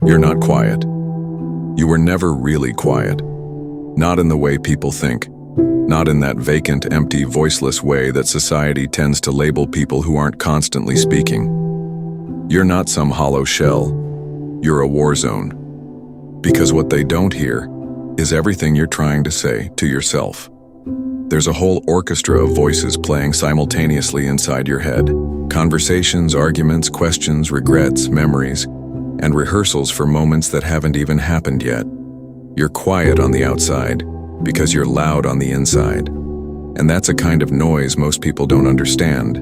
You're not quiet. You were never really quiet. Not in the way people think. Not in that vacant, empty, voiceless way that society tends to label people who aren't constantly speaking. You're not some hollow shell. You're a war zone. Because what they don't hear is everything you're trying to say to yourself. There's a whole orchestra of voices playing simultaneously inside your head. Conversations, arguments, questions, regrets, memories, and rehearsals for moments that haven't even happened yet. You're quiet on the outside because you're loud on the inside. And that's a kind of noise most people don't understand.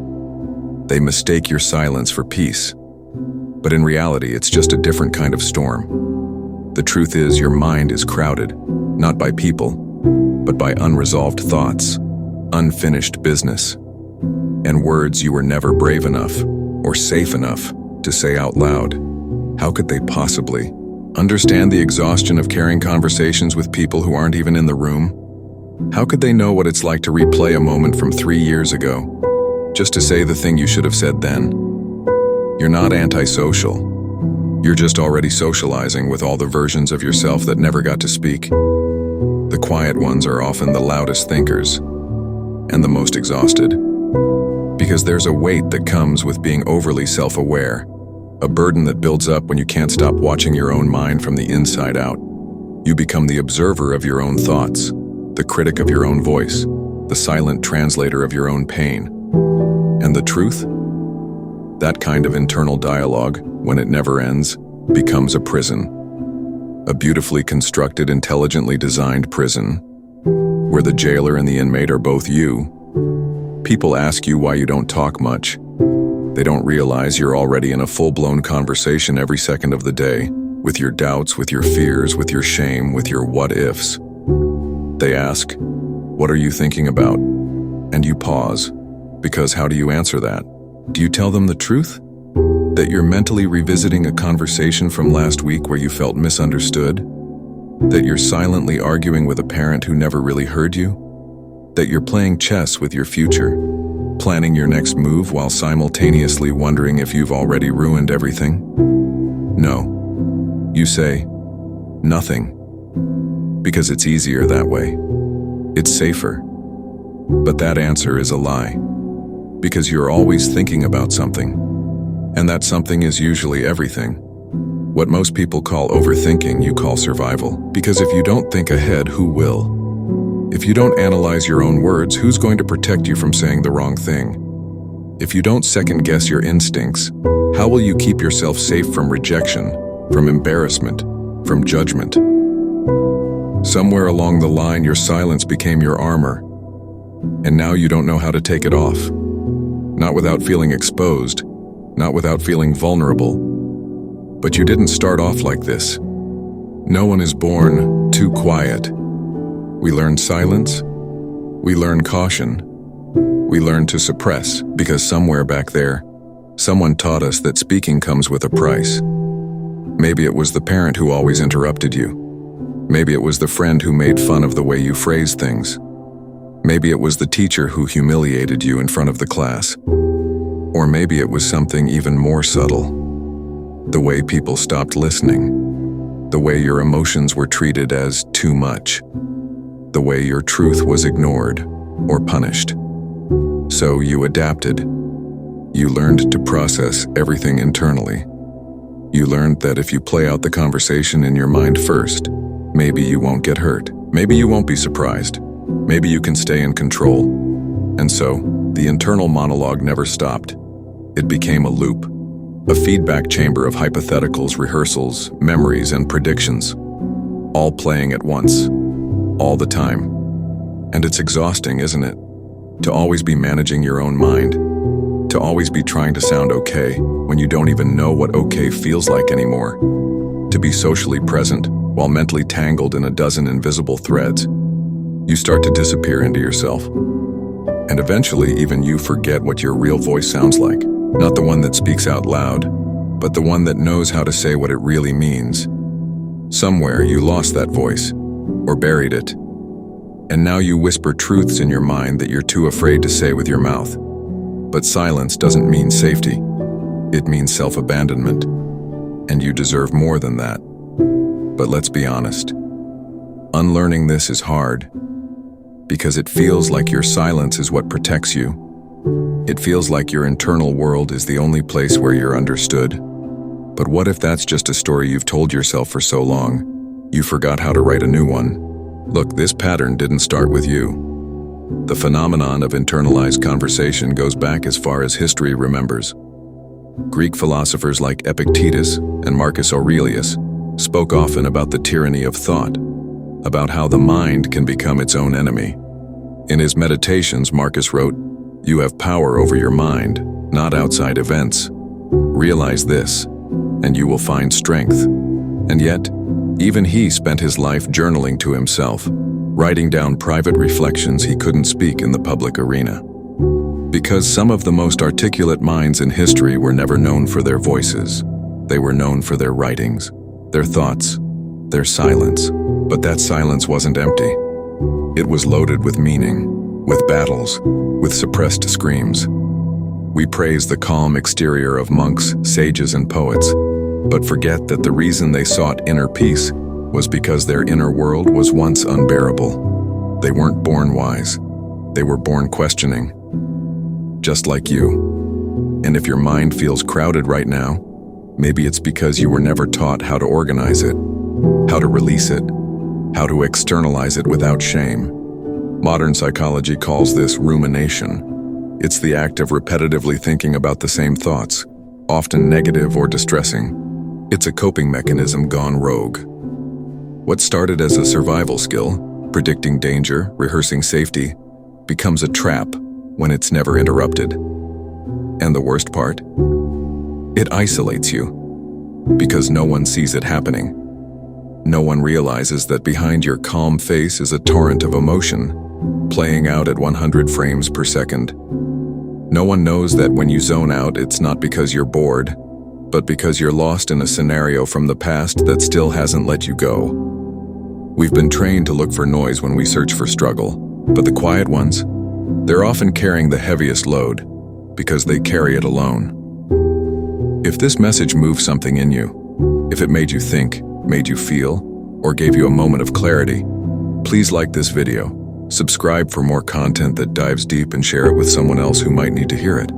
They mistake your silence for peace. But in reality, it's just a different kind of storm. The truth is, your mind is crowded, not by people, but by unresolved thoughts, unfinished business, and words you were never brave enough or safe enough to say out loud. How could they possibly understand the exhaustion of carrying conversations with people who aren't even in the room? How could they know what it's like to replay a moment from 3 years ago, just to say the thing you should have said then? You're not antisocial. You're just already socializing with all the versions of yourself that never got to speak. The quiet ones are often the loudest thinkers and the most exhausted, because there's a weight that comes with being overly self-aware, a burden that builds up when you can't stop watching your own mind from the inside out. You become the observer of your own thoughts, the critic of your own voice, the silent translator of your own pain. And the truth? That kind of internal dialogue, when it never ends, becomes a prison. A beautifully constructed, intelligently designed prison, where the jailer and the inmate are both you. People ask you why you don't talk much. They don't realize you're already in a full-blown conversation every second of the day, with your doubts, with your fears, with your shame, with your what-ifs. They ask, "What are you thinking about?" And you pause, because how do you answer that? Do you tell them the truth? That you're mentally revisiting a conversation from last week where you felt misunderstood? That you're silently arguing with a parent who never really heard you? That you're playing chess with your future, planning your next move while simultaneously wondering if you've already ruined everything? No. You say, nothing. Because it's easier that way. It's safer. But that answer is a lie. Because you're always thinking about something. And that something is usually everything. What most people call overthinking, you call survival. Because if you don't think ahead, who will? If you don't analyze your own words, who's going to protect you from saying the wrong thing? If you don't second-guess your instincts, how will you keep yourself safe from rejection, from embarrassment, from judgment? Somewhere along the line, your silence became your armor, and now you don't know how to take it off. Not without feeling exposed, not without feeling vulnerable. But you didn't start off like this. No one is born too quiet. We learn silence. We learn caution. We learn to suppress, because somewhere back there, someone taught us that speaking comes with a price. Maybe it was the parent who always interrupted you. Maybe it was the friend who made fun of the way you phrased things. Maybe it was the teacher who humiliated you in front of the class. Or maybe it was something even more subtle. The way people stopped listening. The way your emotions were treated as too much. The way your truth was ignored or punished. So you adapted. You learned to process everything internally. You learned that if you play out the conversation in your mind first, maybe you won't get hurt. Maybe you won't be surprised. Maybe you can stay in control. And so, the internal monologue never stopped. It became a loop, a feedback chamber of hypotheticals, rehearsals, memories, and predictions, all playing at once, all the time. And it's exhausting, isn't it? To always be managing your own mind, to always be trying to sound okay when you don't even know what okay feels like anymore, to be socially present while mentally tangled in a dozen invisible threads. You start to disappear into yourself. And eventually, even you forget what your real voice sounds like. Not the one that speaks out loud, but the one that knows how to say what it really means. Somewhere you lost that voice, or buried it. And now you whisper truths in your mind that you're too afraid to say with your mouth. But silence doesn't mean safety. It means self-abandonment. and you deserve more than that. But let's be honest. Unlearning this is hard, because it feels like your silence is what protects you. It feels like your internal world is the only place where you're understood. But what if that's just a story you've told yourself for so long, you forgot how to write a new one? Look, this pattern didn't start with you. The phenomenon of internalized conversation goes back as far as history remembers. Greek philosophers like Epictetus and Marcus Aurelius spoke often about the tyranny of thought, about how the mind can become its own enemy. In his Meditations, Marcus wrote, "You have power over your mind, not outside events. Realize this, and you will find strength." And yet, even he spent his life journaling to himself, writing down private reflections he couldn't speak in the public arena. Because some of the most articulate minds in history were never known for their voices. They were known for their writings, their thoughts, their silence. But that silence wasn't empty. It was loaded with meaning, with battles, with suppressed screams. We praise the calm exterior of monks, sages, and poets, but forget that the reason they sought inner peace was because their inner world was once unbearable. They weren't born wise. They were born questioning. Just like you. And if your mind feels crowded right now, maybe it's because you were never taught how to organize it, how to release it, how to externalize it without shame. Modern psychology calls this rumination. It's the act of repetitively thinking about the same thoughts, often negative or distressing. It's a coping mechanism gone rogue. What started as a survival skill, predicting danger, rehearsing safety, becomes a trap when it's never interrupted. And the worst part? It isolates you, because no one sees it happening. No one realizes that behind your calm face is a torrent of emotion, playing out at 100 frames per second. No one knows that when you zone out, it's not because you're bored, but because you're lost in a scenario from the past that still hasn't let you go. We've been trained to look for noise when we search for struggle, but the quiet ones, they're often carrying the heaviest load, because they carry it alone. If this message moved something in you, if it made you think, made you feel, or gave you a moment of clarity, please like this video, subscribe for more content that dives deep, and share it with someone else who might need to hear it.